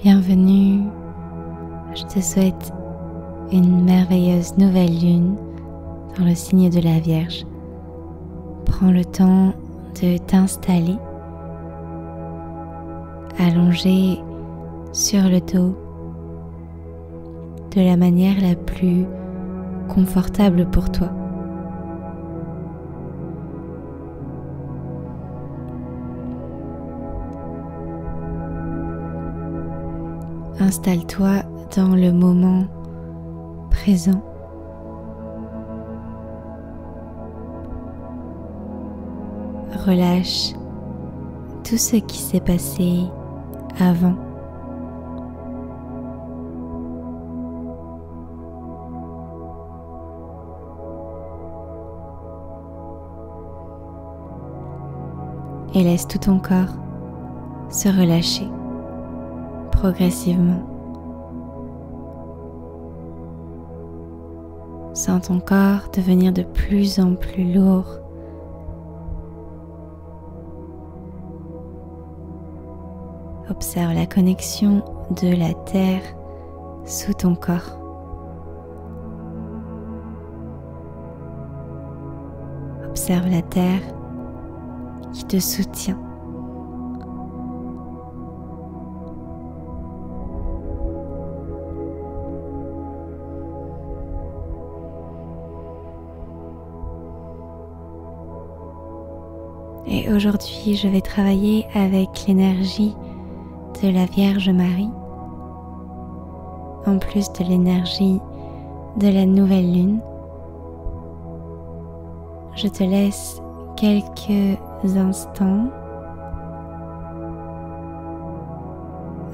Bienvenue, je te souhaite une merveilleuse nouvelle lune dans le signe de la Vierge. Prends le temps de t'installer, allongé sur le dos de la manière la plus confortable pour toi. Installe-toi dans le moment présent. Relâche tout ce qui s'est passé avant. Et laisse tout ton corps se relâcher progressivement. Sens ton corps devenir de plus en plus lourd. Observe la connexion de la terre sous ton corps. Observe la terre qui te soutient. Et aujourd'hui, je vais travailler avec l'énergie de la Vierge Marie, en plus de l'énergie de la nouvelle lune. Je te laisse quelques instants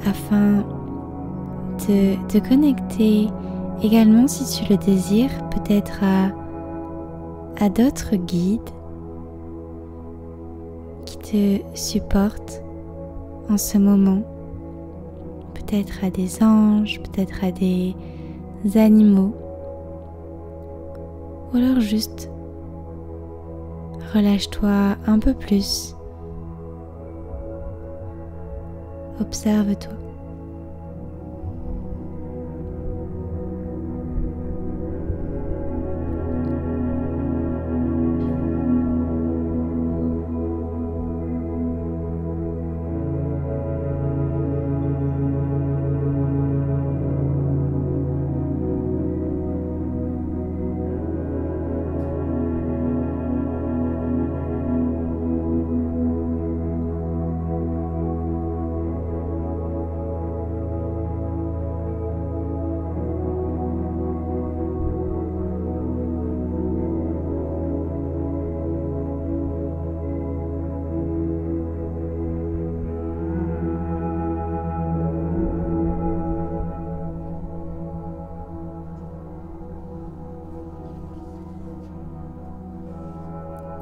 afin de te connecter également, si tu le désires, peut-être à d'autres guides qui te supportent en ce moment, peut-être à des anges, peut-être à des animaux, ou alors juste relâche-toi un peu plus, observe-toi.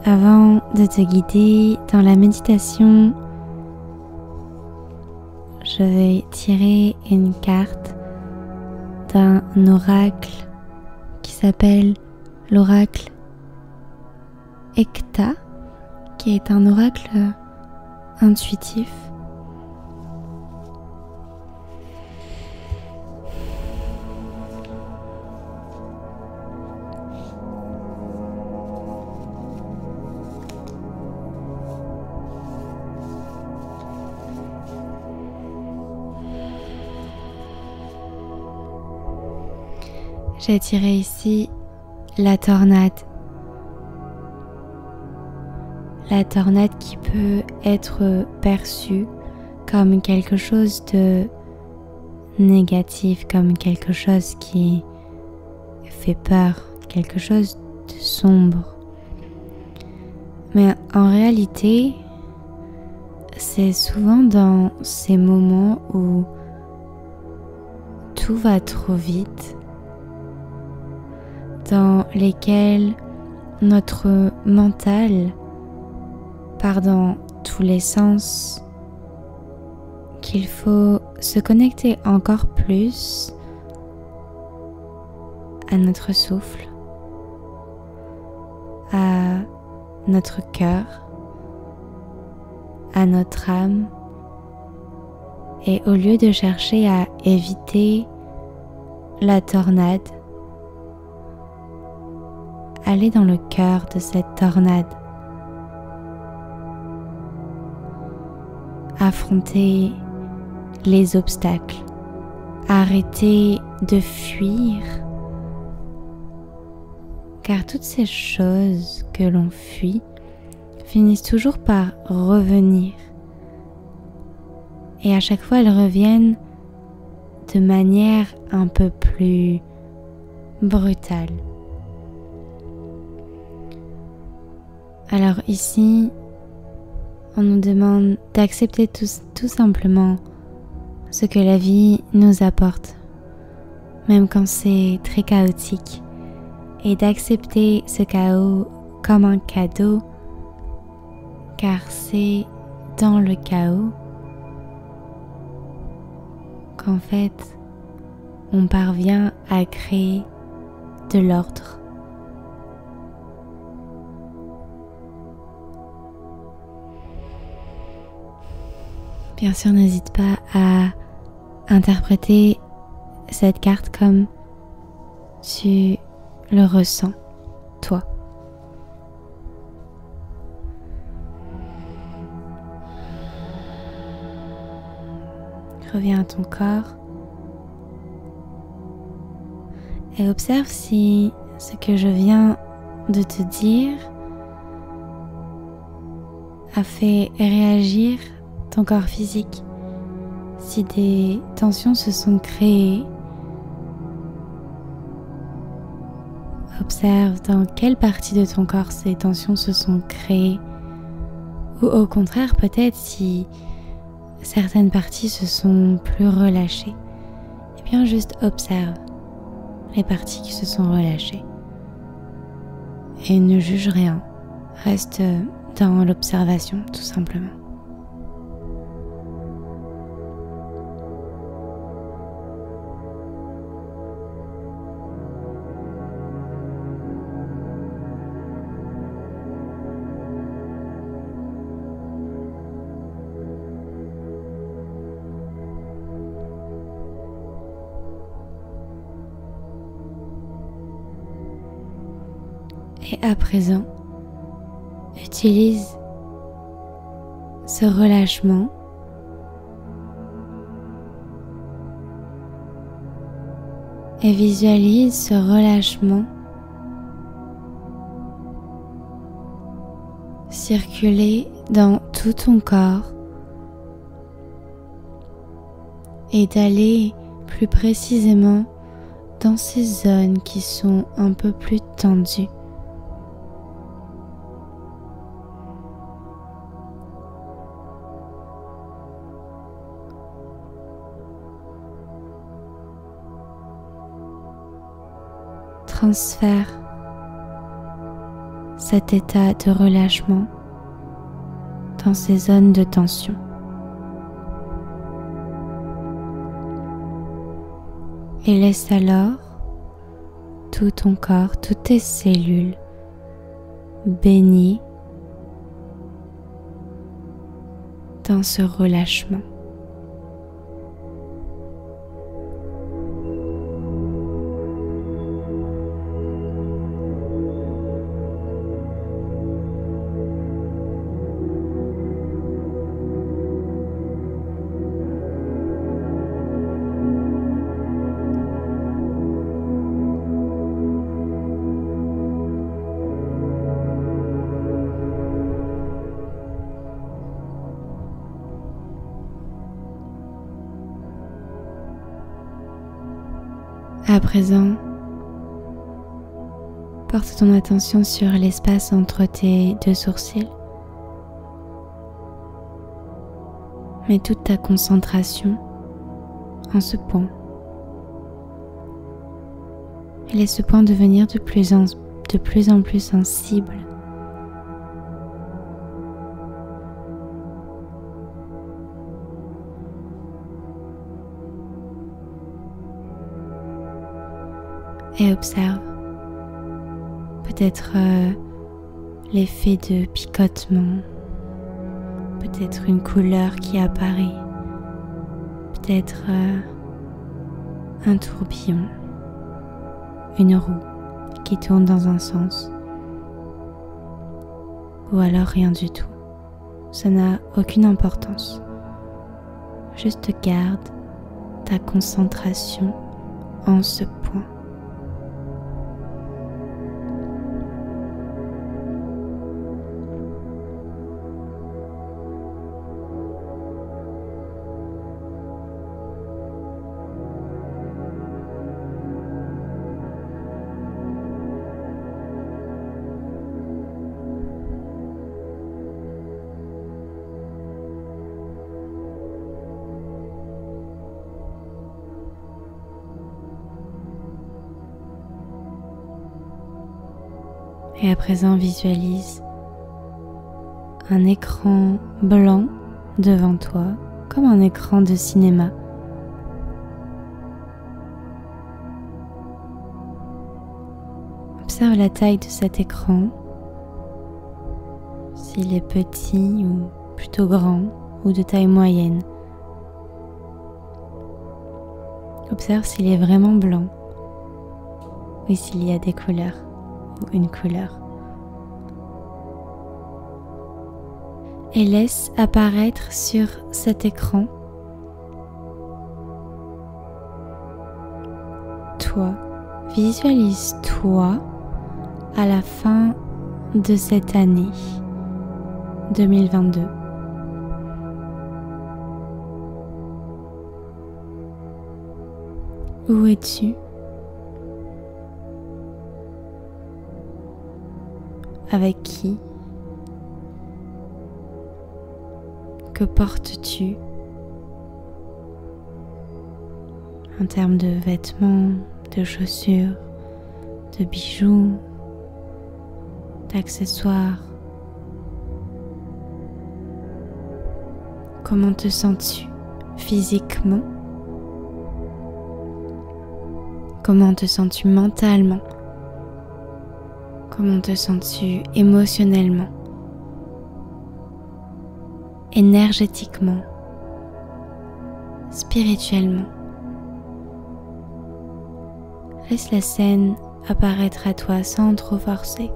Avant de te guider dans la méditation, je vais tirer une carte d'un oracle qui s'appelle l'oracle Ekta, qui est un oracle intuitif. J'ai tiré ici la tornade. La tornade qui peut être perçue comme quelque chose de négatif, comme quelque chose qui fait peur, quelque chose de sombre. Mais en réalité, c'est souvent dans ces moments où tout va trop vite, dans lesquels notre mental part dans tous les sens, qu'il faut se connecter encore plus à notre souffle, à notre cœur, à notre âme, Et au lieu de chercher à éviter la tornade, allez dans le cœur de cette tornade. Affrontez les obstacles. Arrêtez de fuir. Car toutes ces choses que l'on fuit finissent toujours par revenir. Et à chaque fois, elles reviennent de manière un peu plus brutale. Alors ici, on nous demande d'accepter tout simplement ce que la vie nous apporte, même quand c'est très chaotique, et d'accepter ce chaos comme un cadeau, car c'est dans le chaos qu'en fait, on parvient à créer de l'ordre. Bien sûr, n'hésite pas à interpréter cette carte comme tu le ressens, toi. Reviens à ton corps et observe si ce que je viens de te dire a fait réagir ton corps physique. Si des tensions se sont créées, observe dans quelle partie de ton corps ces tensions se sont créées. Ou au contraire, peut-être si certaines parties se sont plus relâchées. Eh bien, juste observe les parties qui se sont relâchées. Et ne juge rien. Reste dans l'observation, tout simplement. Et à présent, utilise ce relâchement et visualise ce relâchement circuler dans tout ton corps et d'aller plus précisément dans ces zones qui sont un peu plus tendues. Transfère cet état de relâchement dans ces zones de tension. Et laisse alors tout ton corps, toutes tes cellules baigner dans ce relâchement. À présent, porte ton attention sur l'espace entre tes deux sourcils. Mets toute ta concentration en ce point. Et laisse ce point devenir de plus en plus sensible. Et observe peut-être l'effet de picotement, peut-être une couleur qui apparaît, être un tourbillon, une roue qui tourne dans un sens, ou alors rien du tout. Ça n'a aucune importance. Juste garde ta concentration en ce point. Et à présent, visualise un écran blanc devant toi, comme un écran de cinéma. Observe la taille de cet écran, s'il est petit ou plutôt grand ou de taille moyenne. Observe s'il est vraiment blanc ou s'il y a des couleurs. Une couleur. Et laisse apparaître sur cet écran toi. Visualise toi à la fin de cette année 2022. Où es-tu? Avec qui? Que portes-tu en termes de vêtements, de chaussures, de bijoux, d'accessoires? Comment te sens-tu physiquement? Comment te sens-tu mentalement? Comment te sens-tu émotionnellement, énergétiquement, spirituellement? Laisse la scène apparaître à toi sans trop forcer.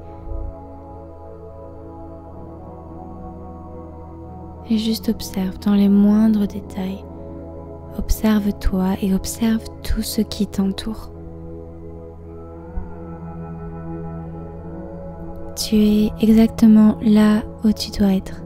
Et juste observe dans les moindres détails. Observe-toi et observe tout ce qui t'entoure. Tu es exactement là où tu dois être.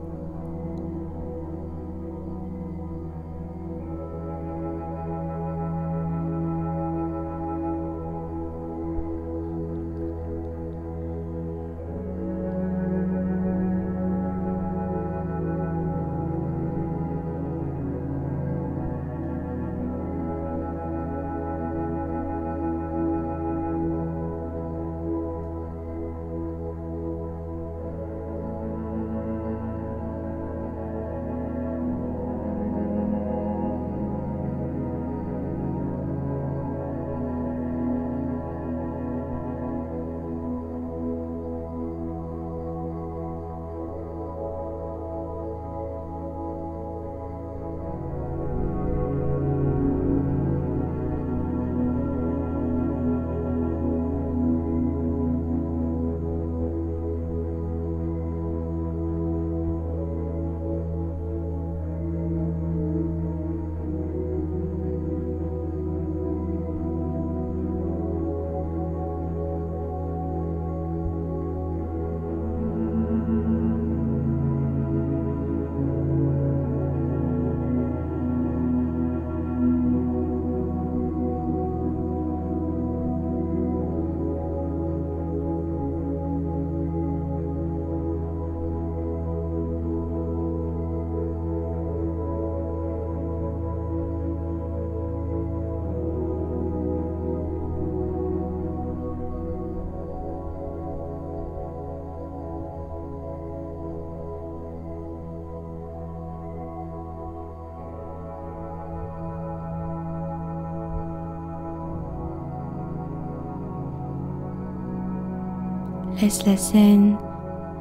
Laisse la scène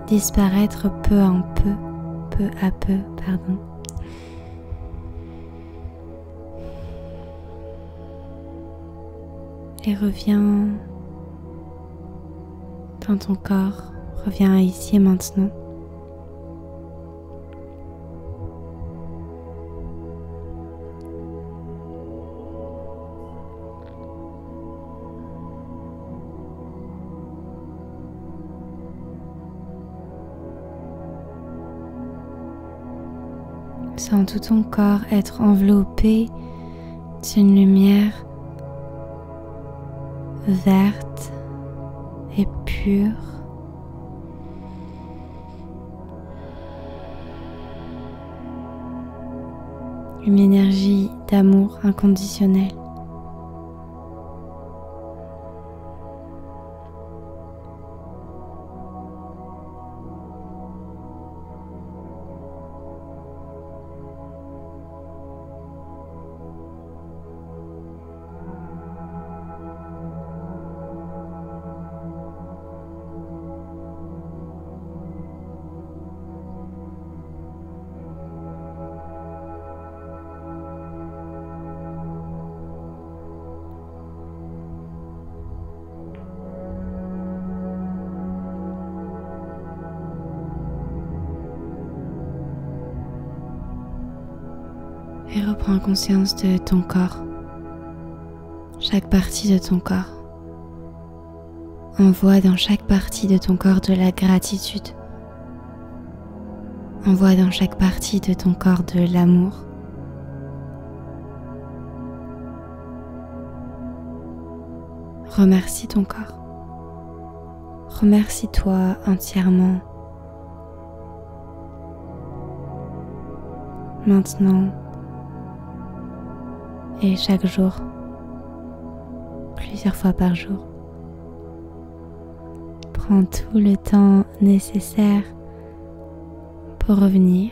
disparaître peu à peu, et reviens dans ton corps, reviens ici et maintenant. Sens tout ton corps être enveloppé d'une lumière verte et pure. Une énergie d'amour inconditionnel. Et reprends conscience de ton corps, chaque partie de ton corps. Envoie dans chaque partie de ton corps de la gratitude. Envoie dans chaque partie de ton corps de l'amour. Remercie ton corps. Remercie-toi entièrement. Maintenant et chaque jour, plusieurs fois par jour. Prends tout le temps nécessaire pour revenir.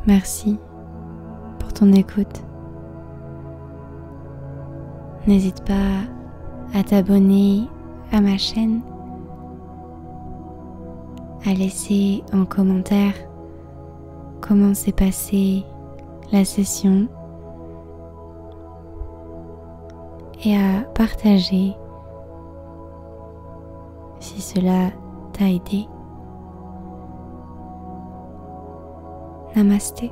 Merci pour ton écoute. N'hésite pas à t'abonner à ma chaîne, à laisser en commentaire comment s'est passée la session et à partager si cela t'a aidé. Namasté.